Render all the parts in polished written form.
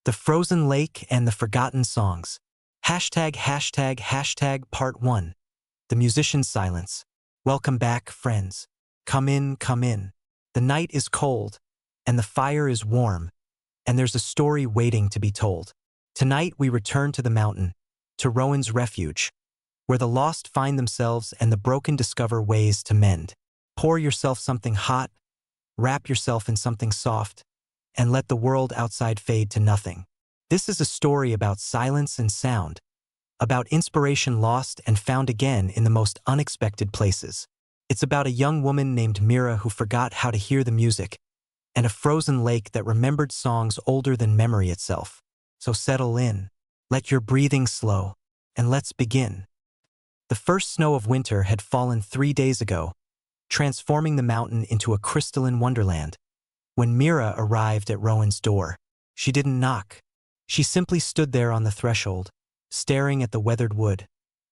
The Frozen Lake and the Forgotten Songs. #### Part 1. The Musician's Silence. Welcome back, friends. Come in, come in. The night is cold, and the fire is warm, and there's a story waiting to be told. Tonight we return to the mountain, to Rowan's refuge, where the lost find themselves and the broken discover ways to mend. Pour yourself something hot, wrap yourself in something soft, and let the world outside fade to nothing. This is a story about silence and sound, about inspiration lost and found again in the most unexpected places. It's about a young woman named Mira who forgot how to hear the music, and a frozen lake that remembered songs older than memory itself. So settle in, let your breathing slow, and let's begin. The first snow of winter had fallen 3 days ago, transforming the mountain into a crystalline wonderland. When Mira arrived at Rowan's door, she didn't knock. She simply stood there on the threshold, staring at the weathered wood,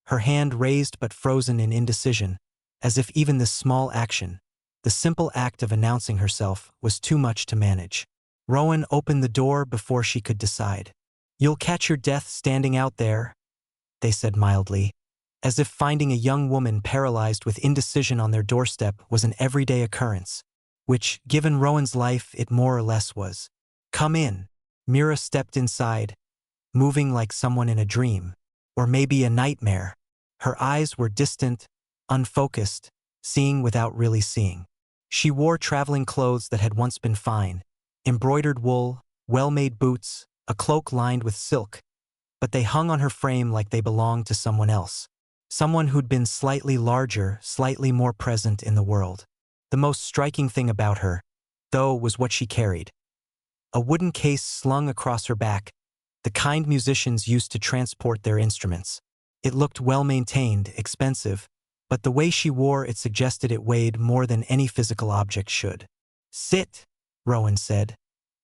her hand raised but frozen in indecision, as if even this small action, the simple act of announcing herself, was too much to manage. Rowan opened the door before she could decide. "You'll catch your death standing out there," they said mildly, as if finding a young woman paralyzed with indecision on their doorstep was an everyday occurrence, which, given Rowan's life, it more or less was. "Come in." Mira stepped inside, moving like someone in a dream, or maybe a nightmare. Her eyes were distant, unfocused, seeing without really seeing. She wore traveling clothes that had once been fine, embroidered wool, well-made boots, a cloak lined with silk, but they hung on her frame like they belonged to someone else. Someone who'd been slightly larger, slightly more present in the world. The most striking thing about her, though, was what she carried. A wooden case slung across her back, the kind musicians used to transport their instruments. It looked well-maintained, expensive, but the way she wore it suggested it weighed more than any physical object should. "Sit," Rowan said,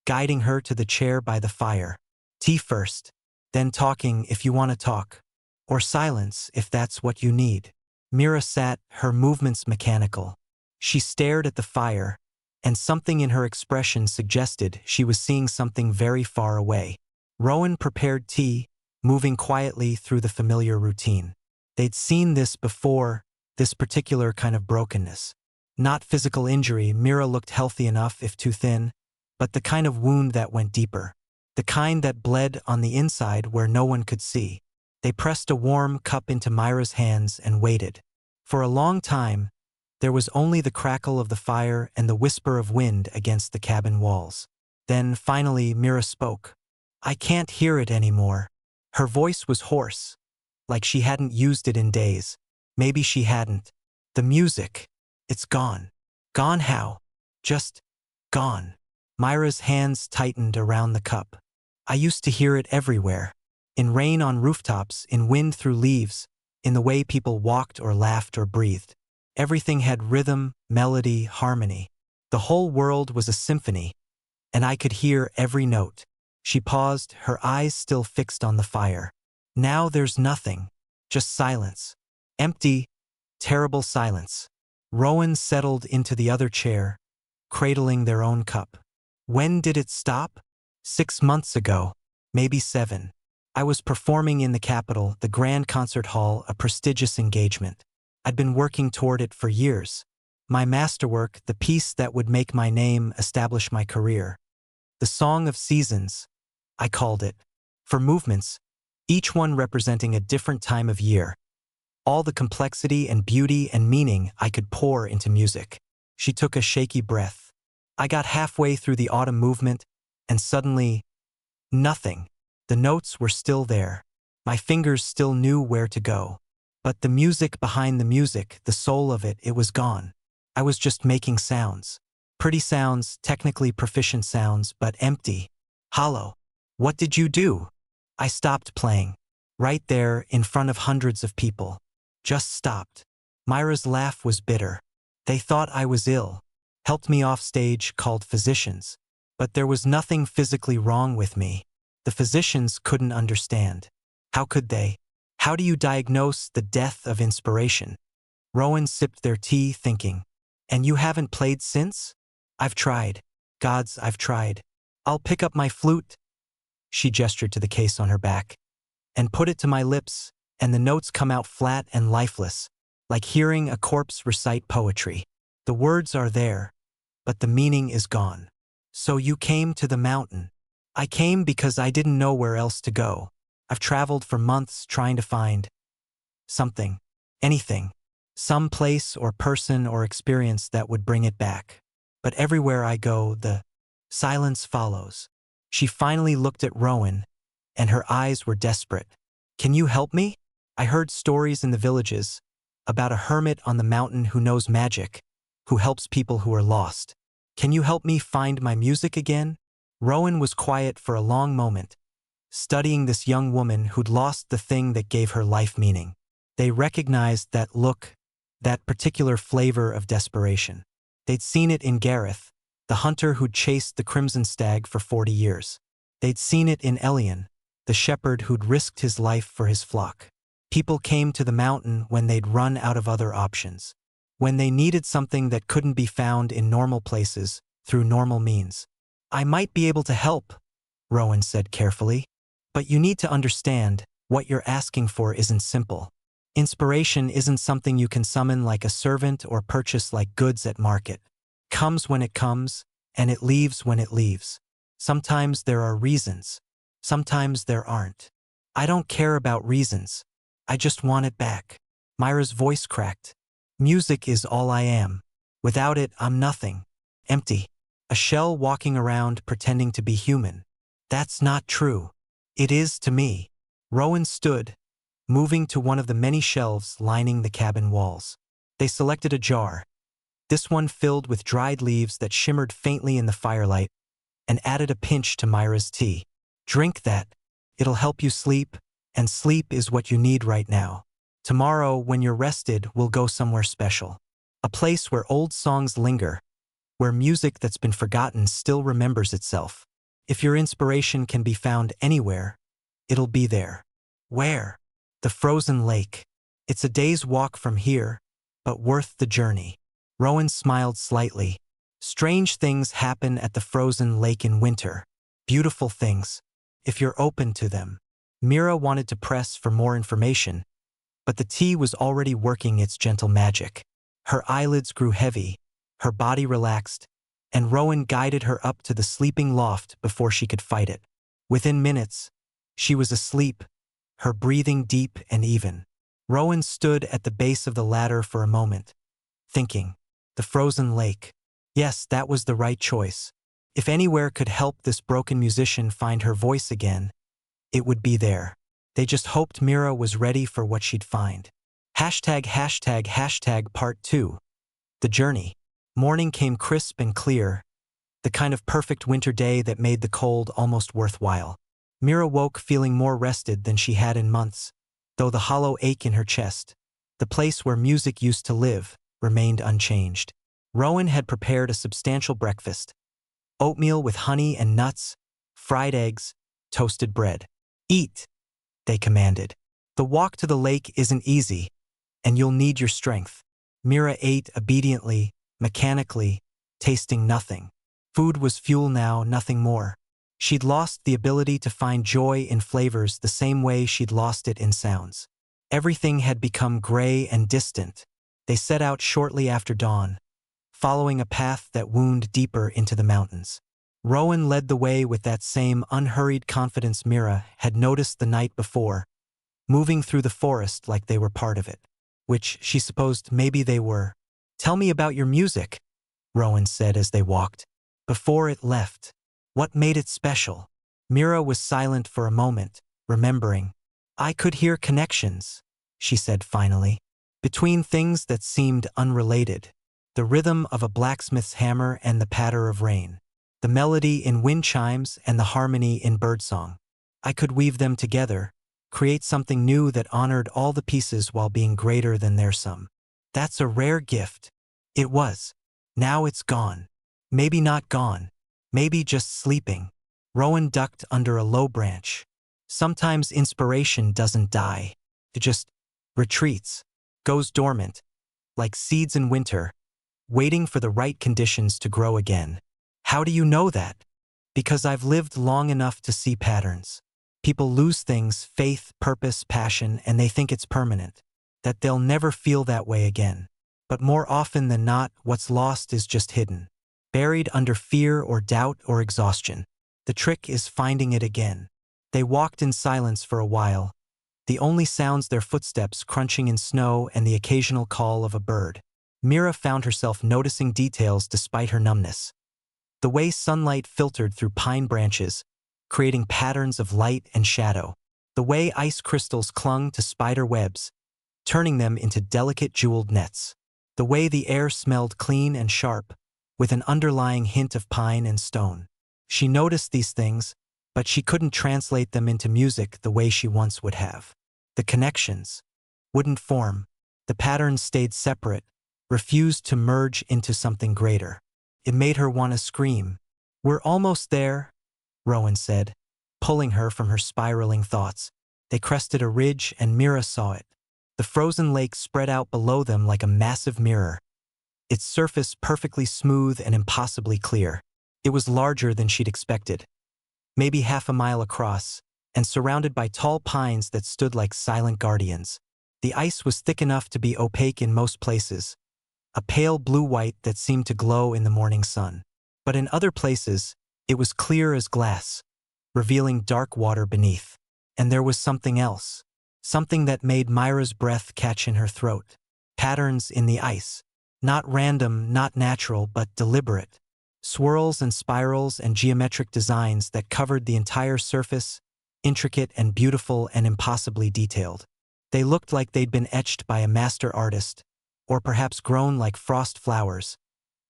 guiding her to the chair by the fire. "Tea first, then talking if you want to talk. Or silence if that's what you need." Mira sat, her movements mechanical. She stared at the fire, and something in her expression suggested she was seeing something very far away. Rowan prepared tea, moving quietly through the familiar routine. They'd seen this before, this particular kind of brokenness. Not physical injury, Mira looked healthy enough if too thin, but the kind of wound that went deeper. The kind that bled on the inside where no one could see. They pressed a warm cup into Mira's hands and waited. For a long time, there was only the crackle of the fire and the whisper of wind against the cabin walls. Then, finally, Mira spoke. "I can't hear it anymore." Her voice was hoarse, like she hadn't used it in days. Maybe she hadn't. "The music, it's gone." "Gone how?" "Just gone." Mira's hands tightened around the cup. "I used to hear it everywhere. In rain on rooftops, in wind through leaves, in the way people walked or laughed or breathed. Everything had rhythm, melody, harmony. The whole world was a symphony, and I could hear every note." She paused, her eyes still fixed on the fire. "Now there's nothing, just silence. Empty, terrible silence." Rowan settled into the other chair, cradling their own cup. "When did it stop?" "6 months ago, maybe 7. I was performing in the capital, the Grand Concert Hall, a prestigious engagement. I'd been working toward it for years. My masterwork, the piece that would make my name, establish my career. The Song of Seasons, I called it. For movements, each one representing a different time of year. All the complexity and beauty and meaning I could pour into music." She took a shaky breath. "I got halfway through the autumn movement, and suddenly, nothing. The notes were still there. My fingers still knew where to go. But the music behind the music, the soul of it, it was gone. I was just making sounds. Pretty sounds, technically proficient sounds, but empty. Hollow." "What did you do?" "I stopped playing. Right there, in front of hundreds of people. Just stopped." Mira's laugh was bitter. "They thought I was ill. Helped me off stage, called physicians. But there was nothing physically wrong with me. The physicians couldn't understand. How could they? How do you diagnose the death of inspiration?" Rowan sipped their tea, thinking. "And you haven't played since?" "I've tried. Gods, I've tried. I'll pick up my flute." She gestured to the case on her back. And put it to my lips, and the notes come out flat and lifeless, like hearing a corpse recite poetry. The words are there, but the meaning is gone. So you came to the mountain. I came because I didn't know where else to go. I've traveled for months trying to find something, anything, some place or person or experience that would bring it back. But everywhere I go, the silence follows. She finally looked at Rowan, and her eyes were desperate. Can you help me? I heard stories in the villages about a hermit on the mountain who knows magic, who helps people who are lost. Can you help me find my music again? Rowan was quiet for a long moment, studying this young woman who'd lost the thing that gave her life meaning. They recognized that look, that particular flavor of desperation. They'd seen it in Gareth, the hunter who'd chased the crimson stag for 40 years. They'd seen it in Elian, the shepherd who'd risked his life for his flock. People came to the mountain when they'd run out of other options, when they needed something that couldn't be found in normal places through normal means. I might be able to help, Rowan said carefully, but you need to understand, what you're asking for isn't simple. Inspiration isn't something you can summon like a servant or purchase like goods at market. It comes when it comes, and it leaves when it leaves. Sometimes there are reasons. Sometimes there aren't. I don't care about reasons. I just want it back. Mira's voice cracked. Music is all I am. Without it, I'm nothing. Empty. A shell walking around pretending to be human. That's not true. It is to me. Rowan stood, moving to one of the many shelves lining the cabin walls. They selected a jar, this one filled with dried leaves that shimmered faintly in the firelight, and added a pinch to Mira's tea. Drink that. It'll help you sleep, and sleep is what you need right now. Tomorrow, when you're rested, we'll go somewhere special. A place where old songs linger, where music that's been forgotten still remembers itself. If your inspiration can be found anywhere, it'll be there. Where? The frozen lake. It's a day's walk from here, but worth the journey. Rowan smiled slightly. Strange things happen at the frozen lake in winter. Beautiful things, if you're open to them. Mira wanted to press for more information, but the tea was already working its gentle magic. Her eyelids grew heavy, her body relaxed, and Rowan guided her up to the sleeping loft before she could fight it. Within minutes, she was asleep, her breathing deep and even. Rowan stood at the base of the ladder for a moment, thinking, the frozen lake. Yes, that was the right choice. If anywhere could help this broken musician find her voice again, it would be there. They just hoped Mira was ready for what she'd find. #### Part 2. The Journey. Morning came crisp and clear, the kind of perfect winter day that made the cold almost worthwhile. Mira woke feeling more rested than she had in months, though the hollow ache in her chest, the place where music used to live, remained unchanged. Rowan had prepared a substantial breakfast. Oatmeal with honey and nuts, fried eggs, toasted bread. Eat, they commanded. The walk to the lake isn't easy, and you'll need your strength. Mira ate obediently, mechanically, tasting nothing. Food was fuel now, nothing more. She'd lost the ability to find joy in flavors the same way she'd lost it in sounds. Everything had become gray and distant. They set out shortly after dawn, following a path that wound deeper into the mountains. Rowan led the way with that same unhurried confidence Mira had noticed the night before, moving through the forest like they were part of it, which she supposed maybe they were. Tell me about your music, Rowan said as they walked. Before it left, what made it special? Mira was silent for a moment, remembering. I could hear connections, she said finally, between things that seemed unrelated. The rhythm of a blacksmith's hammer and the patter of rain. The melody in wind chimes and the harmony in birdsong. I could weave them together, create something new that honored all the pieces while being greater than their sum. That's a rare gift. It was. Now it's gone. Maybe not gone. Maybe just sleeping. Rowan ducked under a low branch. Sometimes inspiration doesn't die. It just retreats, goes dormant, like seeds in winter, waiting for the right conditions to grow again. How do you know that? Because I've lived long enough to see patterns. People lose things, faith, purpose, passion, and they think it's permanent, that they'll never feel that way again. But more often than not, what's lost is just hidden, buried under fear or doubt or exhaustion. The trick is finding it again. They walked in silence for a while, the only sounds their footsteps crunching in snow and the occasional call of a bird. Mira found herself noticing details despite her numbness. The way sunlight filtered through pine branches, creating patterns of light and shadow. The way ice crystals clung to spider webs, turning them into delicate jeweled nets. The way the air smelled clean and sharp, with an underlying hint of pine and stone. She noticed these things, but she couldn't translate them into music the way she once would have. The connections wouldn't form. The patterns stayed separate, refused to merge into something greater. It made her want to scream. "We're almost there," Rowan said, pulling her from her spiraling thoughts. They crested a ridge and Mira saw it. The frozen lake spread out below them like a massive mirror, its surface perfectly smooth and impossibly clear. It was larger than she'd expected, maybe half a mile across, and surrounded by tall pines that stood like silent guardians. The ice was thick enough to be opaque in most places, a pale blue-white that seemed to glow in the morning sun. But in other places, it was clear as glass, revealing dark water beneath. And there was something else, something that made Mira's breath catch in her throat. Patterns in the ice. Not random, not natural, but deliberate. Swirls and spirals and geometric designs that covered the entire surface, intricate and beautiful and impossibly detailed. They looked like they'd been etched by a master artist, or perhaps grown like frost flowers,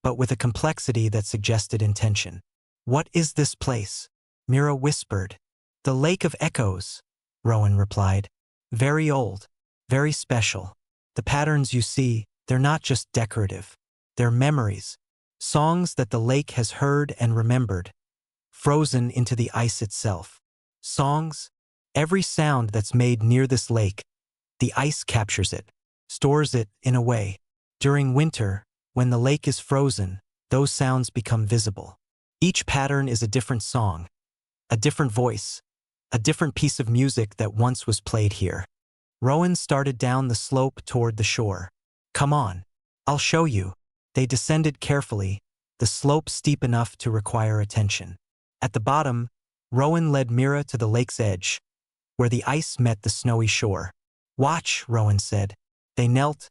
but with a complexity that suggested intention. "What is this place?" Mira whispered. "The Lake of Echoes," Rowan replied. "Very old, very special. The patterns you see, they're not just decorative. They're memories, songs that the lake has heard and remembered, frozen into the ice itself. Songs? Every sound that's made near this lake, the ice captures it, stores it in a way. During winter, when the lake is frozen, those sounds become visible. Each pattern is a different song, a different voice, a different piece of music that once was played here." Rowan started down the slope toward the shore. "Come on, I'll show you." They descended carefully, the slope steep enough to require attention. At the bottom, Rowan led Mira to the lake's edge, where the ice met the snowy shore. "Watch," Rowan said. They knelt,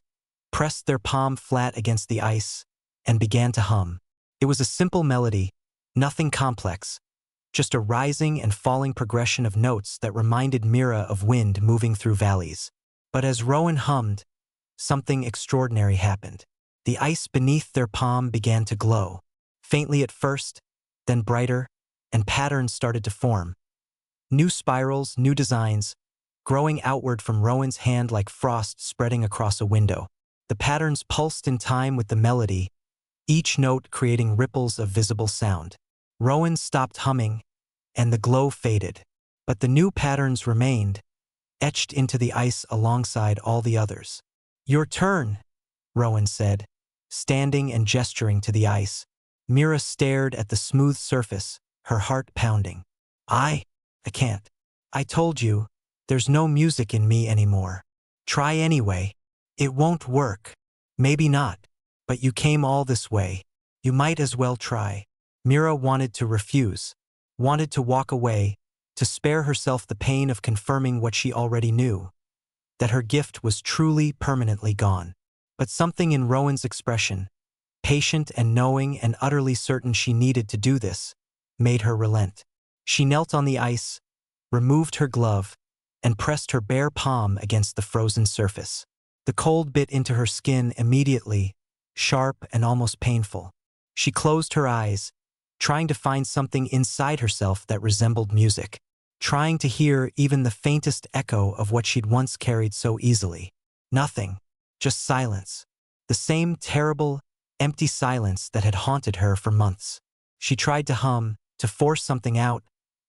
pressed their palm flat against the ice, and began to hum. It was a simple melody, nothing complex, just a rising and falling progression of notes that reminded Mira of wind moving through valleys. But as Rowan hummed, something extraordinary happened. The ice beneath their palm began to glow, faintly at first, then brighter, and patterns started to form. New spirals, new designs, growing outward from Rowan's hand like frost spreading across a window. The patterns pulsed in time with the melody, each note creating ripples of visible sound. Rowan stopped humming, and the glow faded. But the new patterns remained, etched into the ice alongside all the others. "Your turn," Rowan said, standing and gesturing to the ice. Mira stared at the smooth surface, her heart pounding. I can't. I told you, there's no music in me anymore. Try anyway. It won't work. Maybe not. But you came all this way. You might as well try." Mira wanted to refuse, wanted to walk away, to spare herself the pain of confirming what she already knew, that her gift was truly permanently gone. But something in Rowan's expression, patient and knowing and utterly certain she needed to do this, made her relent. She knelt on the ice, removed her glove, and pressed her bare palm against the frozen surface. The cold bit into her skin immediately, sharp and almost painful. She closed her eyes, trying to find something inside herself that resembled music, trying to hear even the faintest echo of what she'd once carried so easily. Nothing, just silence. The same terrible, empty silence that had haunted her for months. She tried to hum, to force something out,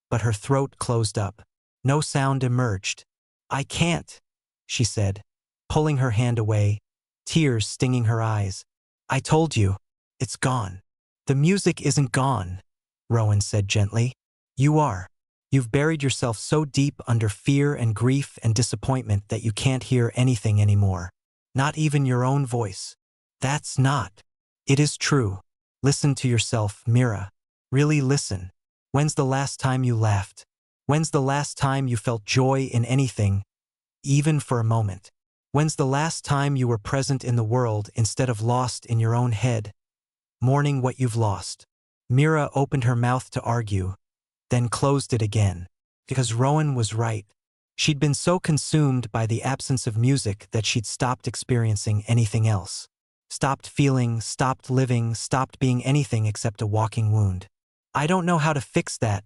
but her throat closed up. No sound emerged. "I can't," she said, pulling her hand away, tears stinging her eyes. "I told you, it's gone. The music isn't gone. Rowan said gently. You are. You've buried yourself so deep under fear and grief and disappointment that you can't hear anything anymore. Not even your own voice. That's not. It is true. Listen to yourself, Mira. Really listen. When's the last time you laughed? When's the last time you felt joy in anything, even for a moment? When's the last time you were present in the world instead of lost in your own head, mourning what you've lost? Mira opened her mouth to argue, then closed it again, because Rowan was right. She'd been so consumed by the absence of music that she'd stopped experiencing anything else. Stopped feeling, stopped living, stopped being anything except a walking wound. I don't know how to fix that,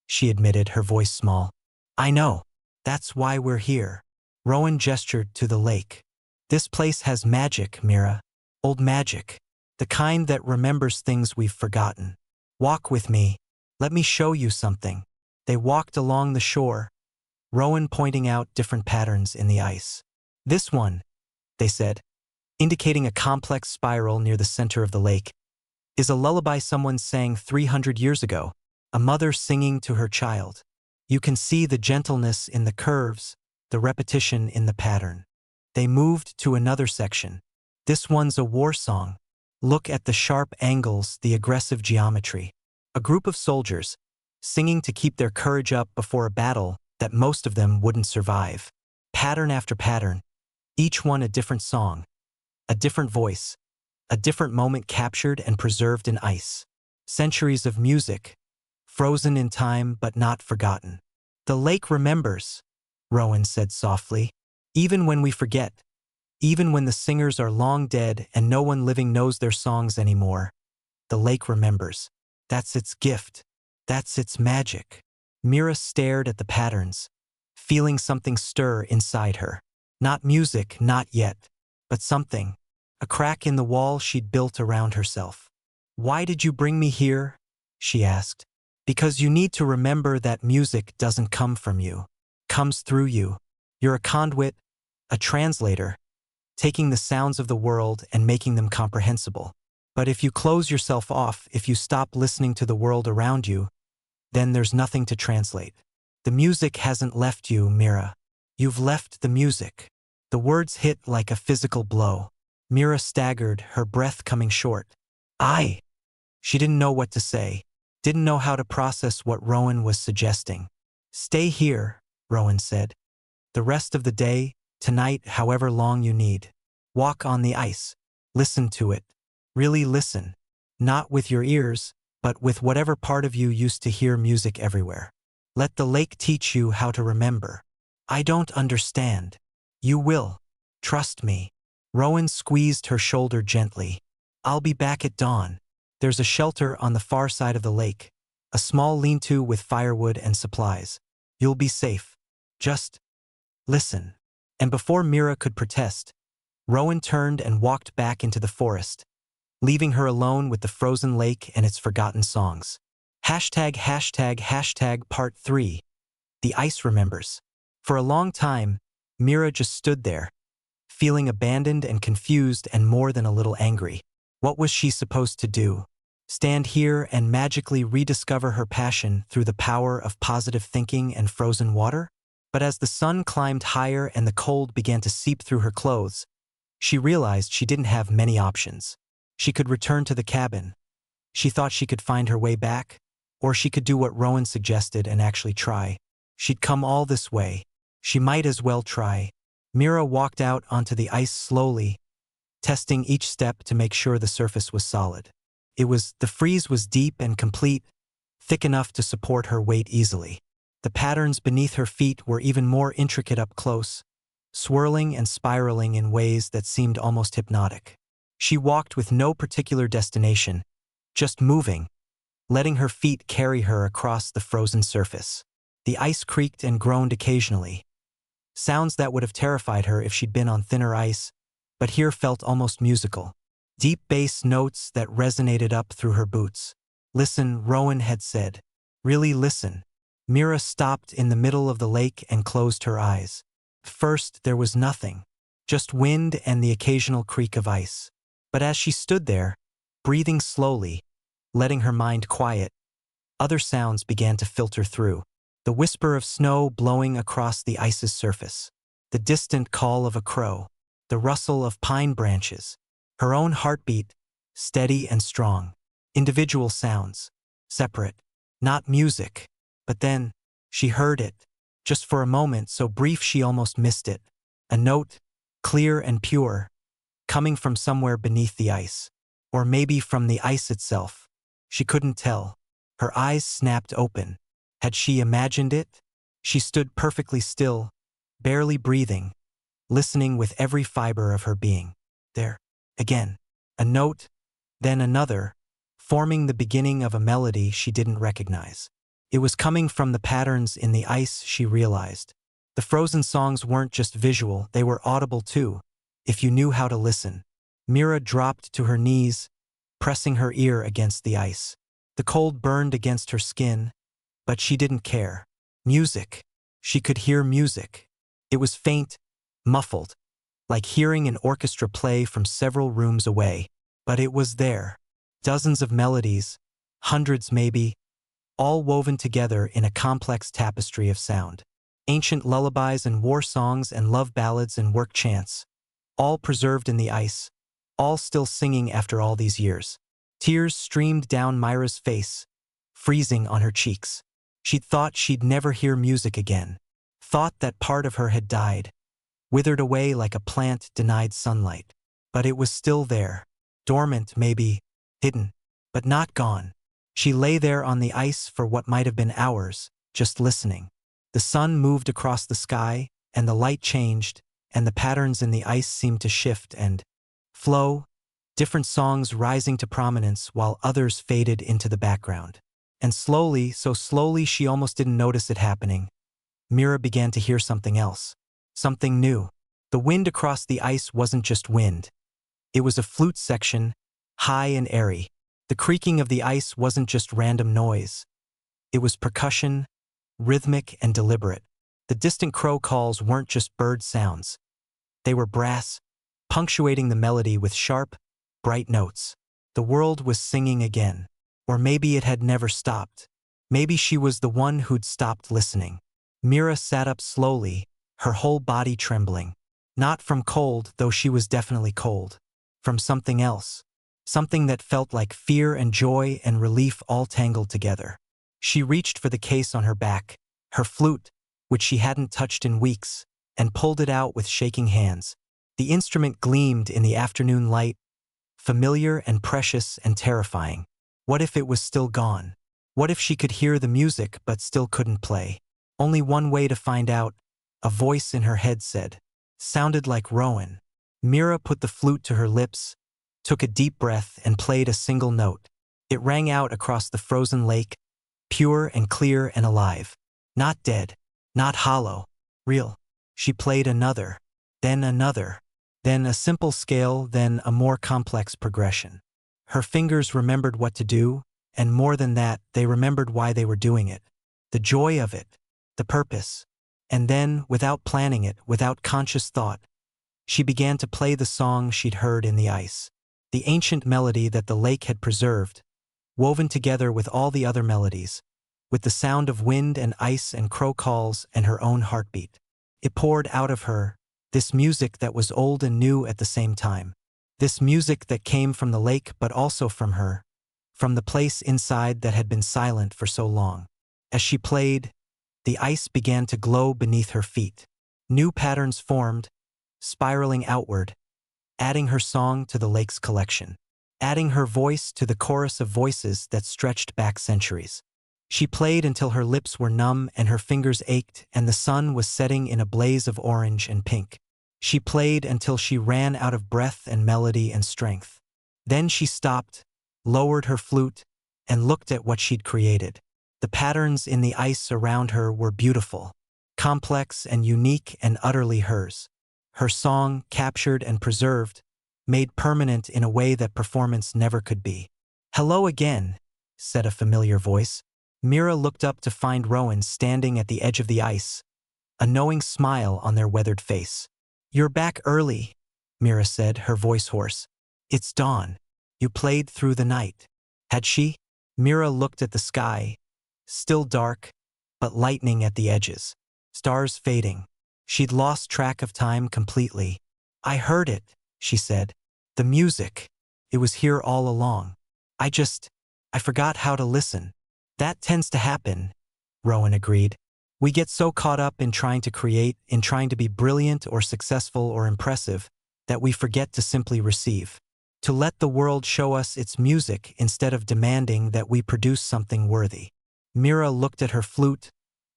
she admitted, her voice small. I know. That's why we're here. Rowan gestured to the lake. This place has magic, Mira. Old magic. The kind that remembers things we've forgotten. Walk with me. Let me show you something. They walked along the shore, Rowan pointing out different patterns in the ice. This one, they said, indicating a complex spiral near the center of the lake, is a lullaby someone sang 300 years ago, a mother singing to her child. You can see the gentleness in the curves, the repetition in the pattern. They moved to another section. This one's a war song. Look at the sharp angles, the aggressive geometry. A group of soldiers, singing to keep their courage up before a battle that most of them wouldn't survive. Pattern after pattern, each one a different song, a different voice, a different moment captured and preserved in ice. Centuries of music, frozen in time but not forgotten. The lake remembers, Rowan said softly. Even when we forget, even when the singers are long dead and no one living knows their songs anymore, the lake remembers. That's its gift. That's its magic. Mira stared at the patterns, feeling something stir inside her. Not music, not yet, but something. A crack in the wall she'd built around herself. Why did you bring me here? She asked. Because you need to remember that music doesn't come from you. Comes through you. You're a conduit, a translator, taking the sounds of the world and making them comprehensible. But if you close yourself off, if you stop listening to the world around you, then there's nothing to translate. The music hasn't left you, Mira. You've left the music. The words hit like a physical blow. Mira staggered, her breath coming short. She didn't know what to say, didn't know how to process what Rowan was suggesting. Stay here, Rowan said. The rest of the day, tonight, however long you need. Walk on the ice. Listen to it. Really listen. Not with your ears, but with whatever part of you used to hear music everywhere. Let the lake teach you how to remember. I don't understand. You will. Trust me. Rowan squeezed her shoulder gently. I'll be back at dawn. There's a shelter on the far side of the lake, a small lean-to with firewood and supplies. You'll be safe. Just listen. And before Mira could protest, Rowan turned and walked back into the forest, leaving her alone with the frozen lake and its forgotten songs. Part 3. The ice remembers. For a long time, Mira just stood there, feeling abandoned and confused and more than a little angry. What was she supposed to do? Stand here and magically rediscover her passion through the power of positive thinking and frozen water? But as the sun climbed higher and the cold began to seep through her clothes, she realized she didn't have many options. She could return to the cabin. She thought she could find her way back, or she could do what Rowan suggested and actually try. She'd come all this way. She might as well try. Mira walked out onto the ice slowly, testing each step to make sure the surface was solid. The freeze was deep and complete, thick enough to support her weight easily. The patterns beneath her feet were even more intricate up close, swirling and spiraling in ways that seemed almost hypnotic. She walked with no particular destination, just moving, letting her feet carry her across the frozen surface. The ice creaked and groaned occasionally, sounds that would have terrified her if she'd been on thinner ice, but here felt almost musical. Deep bass notes that resonated up through her boots. Listen, Rowan had said. Really listen. Mira stopped in the middle of the lake and closed her eyes. First, there was nothing, just wind and the occasional creak of ice. But as she stood there, breathing slowly, letting her mind quiet, other sounds began to filter through. The whisper of snow blowing across the ice's surface, the distant call of a crow, the rustle of pine branches, her own heartbeat, steady and strong. Individual sounds, separate, not music. But then, she heard it, just for a moment so brief she almost missed it. A note, clear and pure, coming from somewhere beneath the ice. Or maybe from the ice itself. She couldn't tell. Her eyes snapped open. Had she imagined it? She stood perfectly still, barely breathing, listening with every fiber of her being. There, again, a note, then another, forming the beginning of a melody she didn't recognize. It was coming from the patterns in the ice, she realized. The frozen songs weren't just visual, they were audible too, if you knew how to listen. Mira dropped to her knees, pressing her ear against the ice. The cold burned against her skin, but she didn't care. Music. She could hear music. It was faint, muffled, like hearing an orchestra play from several rooms away. But it was there. Dozens of melodies, hundreds maybe, all woven together in a complex tapestry of sound. Ancient lullabies and war songs and love ballads and work chants, all preserved in the ice, all still singing after all these years. Tears streamed down Mira's face, freezing on her cheeks. She'd thought she'd never hear music again, thought that part of her had died, withered away like a plant denied sunlight. But it was still there, dormant maybe, hidden, but not gone. She lay there on the ice for what might have been hours, just listening. The sun moved across the sky, and the light changed, and the patterns in the ice seemed to shift and flow, different songs rising to prominence while others faded into the background. And slowly, so slowly she almost didn't notice it happening, Mira began to hear something else, something new. The wind across the ice wasn't just wind. It was a flute section, high and airy. The creaking of the ice wasn't just random noise. It was percussion, rhythmic and deliberate. The distant crow calls weren't just bird sounds. They were brass, punctuating the melody with sharp, bright notes. The world was singing again. Or maybe it had never stopped. Maybe she was the one who'd stopped listening. Mira sat up slowly, her whole body trembling. Not from cold, though she was definitely cold. From something else. Something that felt like fear and joy and relief all tangled together. She reached for the case on her back, her flute, which she hadn't touched in weeks, and pulled it out with shaking hands. The instrument gleamed in the afternoon light, familiar and precious and terrifying. What if it was still gone? What if she could hear the music but still couldn't play? Only one way to find out, a voice in her head said. Sounded like Rowan. Mira put the flute to her lips, took a deep breath and played a single note. It rang out across the frozen lake, pure and clear and alive. Not dead, not hollow, real. She played another, then a simple scale, then a more complex progression. Her fingers remembered what to do, and more than that, they remembered why they were doing it. The joy of it, the purpose. And then, without planning it, without conscious thought, she began to play the song she'd heard in the ice. The ancient melody that the lake had preserved, woven together with all the other melodies, with the sound of wind and ice and crow calls and her own heartbeat. It poured out of her, this music that was old and new at the same time. This music that came from the lake but also from her, from the place inside that had been silent for so long. As she played, the ice began to glow beneath her feet. New patterns formed, spiraling outward, adding her song to the lake's collection, adding her voice to the chorus of voices that stretched back centuries. She played until her lips were numb and her fingers ached and the sun was setting in a blaze of orange and pink. She played until she ran out of breath and melody and strength. Then she stopped, lowered her flute, and looked at what she'd created. The patterns in the ice around her were beautiful, complex and unique and utterly hers. Her song, captured and preserved, made permanent in a way that performance never could be. "Hello again," said a familiar voice. Mira looked up to find Rowan standing at the edge of the ice, a knowing smile on their weathered face. "You're back early," Mira said, her voice hoarse. "It's dawn. You played through the night." Had she? Mira looked at the sky, still dark, but lightning at the edges. Stars fading. She'd lost track of time completely. I heard it, she said. The music. It was here all along. I forgot how to listen. That tends to happen, Rowan agreed. We get so caught up in trying to create, in trying to be brilliant or successful or impressive, that we forget to simply receive. To let the world show us its music instead of demanding that we produce something worthy. Mira looked at her flute,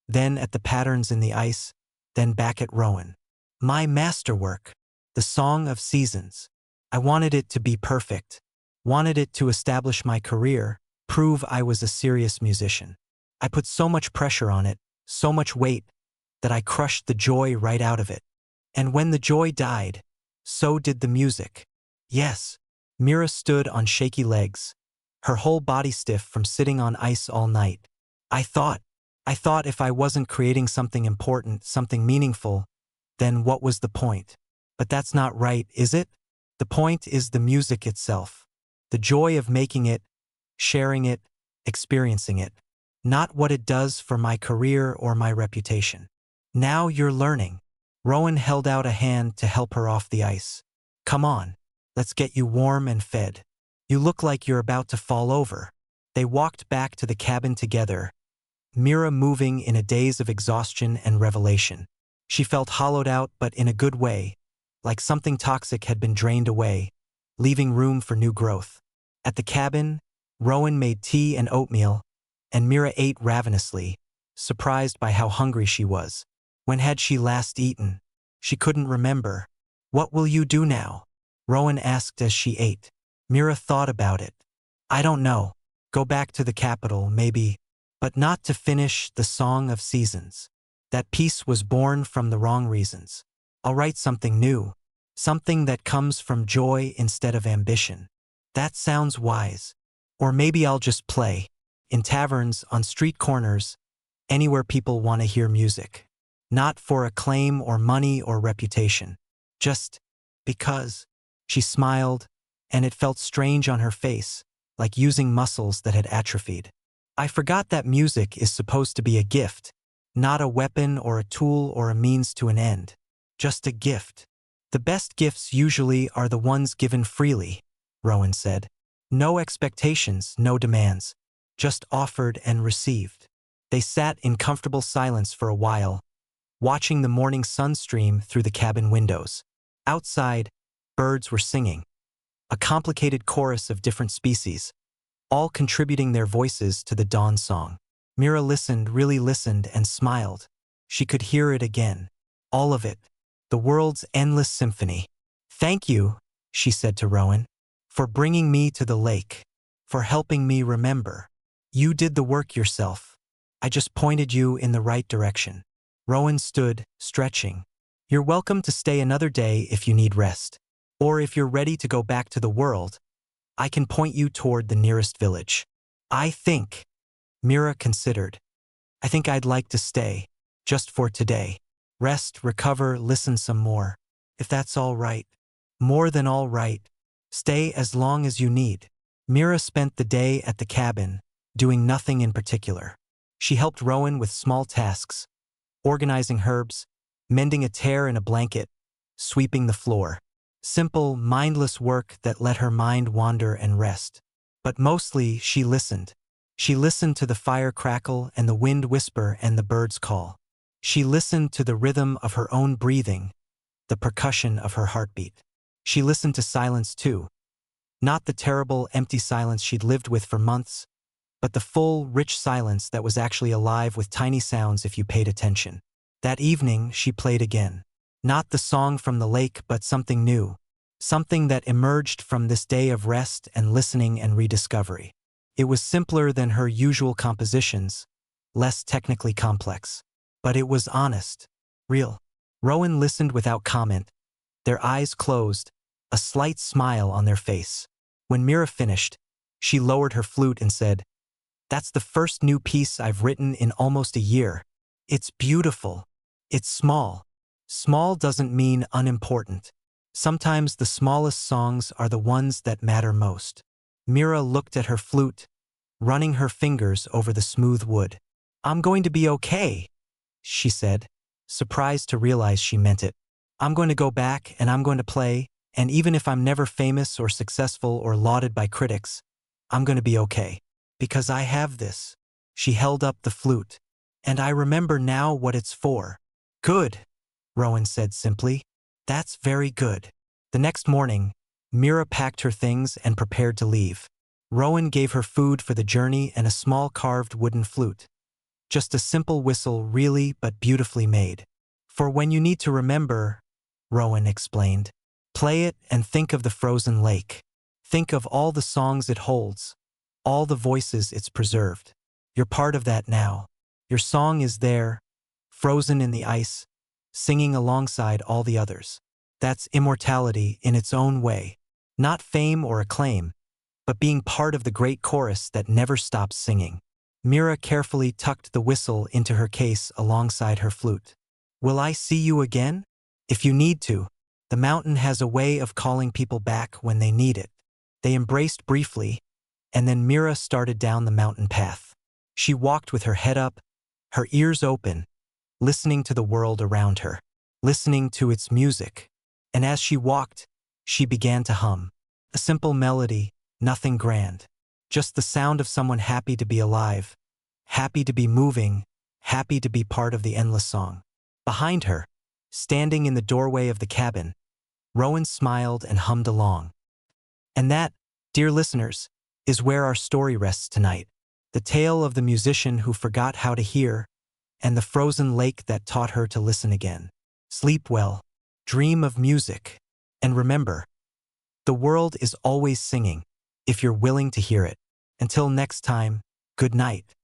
then at the patterns in the ice, then back at Rowan. My masterwork, the Song of Seasons. I wanted it to be perfect, wanted it to establish my career, prove I was a serious musician. I put so much pressure on it, so much weight, that I crushed the joy right out of it. And when the joy died, so did the music. Yes. Mira stood on shaky legs, her whole body stiff from sitting on ice all night. I thought if I wasn't creating something important, something meaningful, then what was the point? But that's not right, is it? The point is the music itself. The joy of making it, sharing it, experiencing it. Not what it does for my career or my reputation. Now you're learning. Rowan held out a hand to help her off the ice. Come on. Let's get you warm and fed. You look like you're about to fall over. They walked back to the cabin together, Mira moving in a daze of exhaustion and revelation. She felt hollowed out, but in a good way, like something toxic had been drained away, leaving room for new growth. At the cabin, Rowan made tea and oatmeal, and Mira ate ravenously, surprised by how hungry she was. When had she last eaten? She couldn't remember. What will you do now? Rowan asked as she ate. Mira thought about it. I don't know. Go back to the capital, maybe, but not to finish the Song of Seasons. That piece was born from the wrong reasons. I'll write something new, something that comes from joy instead of ambition. That sounds wise. Or maybe I'll just play. In taverns, on street corners, anywhere people want to hear music. Not for acclaim or money or reputation. Just because. She smiled, and it felt strange on her face, like using muscles that had atrophied. I forgot that music is supposed to be a gift, not a weapon or a tool or a means to an end. Just a gift. The best gifts usually are the ones given freely, Rowan said. No expectations, no demands, just offered and received. They sat in comfortable silence for a while, watching the morning sun stream through the cabin windows. Outside, birds were singing, a complicated chorus of different species, all contributing their voices to the dawn song. Mira listened, really listened, and smiled. She could hear it again. All of it. The world's endless symphony. Thank you, she said to Rowan, for bringing me to the lake, for helping me remember. You did the work yourself. I just pointed you in the right direction. Rowan stood, stretching. You're welcome to stay another day if you need rest. Or if you're ready to go back to the world, I can point you toward the nearest village. Mira considered. I think I'd like to stay, just for today. Rest, recover, listen some more. If that's all right. More than all right. Stay as long as you need. Mira spent the day at the cabin, doing nothing in particular. She helped Rowan with small tasks, organizing herbs, mending a tear in a blanket, sweeping the floor. Simple, mindless work that let her mind wander and rest. But mostly, she listened. She listened to the fire crackle and the wind whisper and the birds call. She listened to the rhythm of her own breathing, the percussion of her heartbeat. She listened to silence too. Not the terrible, empty silence she'd lived with for months, but the full, rich silence that was actually alive with tiny sounds if you paid attention. That evening, she played again. Not the song from the lake, but something new. Something that emerged from this day of rest and listening and rediscovery. It was simpler than her usual compositions, less technically complex. But it was honest, real. Rowan listened without comment, their eyes closed, a slight smile on their face. When Mira finished, she lowered her flute and said, "That's the first new piece I've written in almost a year. It's beautiful. It's small. Small doesn't mean unimportant. Sometimes the smallest songs are the ones that matter most." Mira looked at her flute, running her fingers over the smooth wood. I'm going to be okay, she said, surprised to realize she meant it. I'm going to go back and I'm going to play, and even if I'm never famous or successful or lauded by critics, I'm going to be okay. Because I have this. She held up the flute. And I remember now what it's for. Good, Rowan said simply. That's very good. The next morning, Mira packed her things and prepared to leave. Rowan gave her food for the journey and a small carved wooden flute. Just a simple whistle, really, but beautifully made. For when you need to remember, Rowan explained. Play it and think of the frozen lake. Think of all the songs it holds, all the voices it's preserved. You're part of that now. Your song is there, frozen in the ice, singing alongside all the others. That's immortality in its own way. Not fame or acclaim, but being part of the great chorus that never stops singing. Mira carefully tucked the whistle into her case alongside her flute. Will I see you again? If you need to. The mountain has a way of calling people back when they need it. They embraced briefly, and then Mira started down the mountain path. She walked with her head up, her ears open, listening to the world around her, listening to its music. And as she walked, she began to hum. A simple melody, nothing grand. Just the sound of someone happy to be alive, happy to be moving, happy to be part of the endless song. Behind her, standing in the doorway of the cabin, Rowan smiled and hummed along. And that, dear listeners, is where our story rests tonight. The tale of the musician who forgot how to hear, and the frozen lake that taught her to listen again. Sleep well, dream of music, and remember, the world is always singing, if you're willing to hear it. Until next time, good night.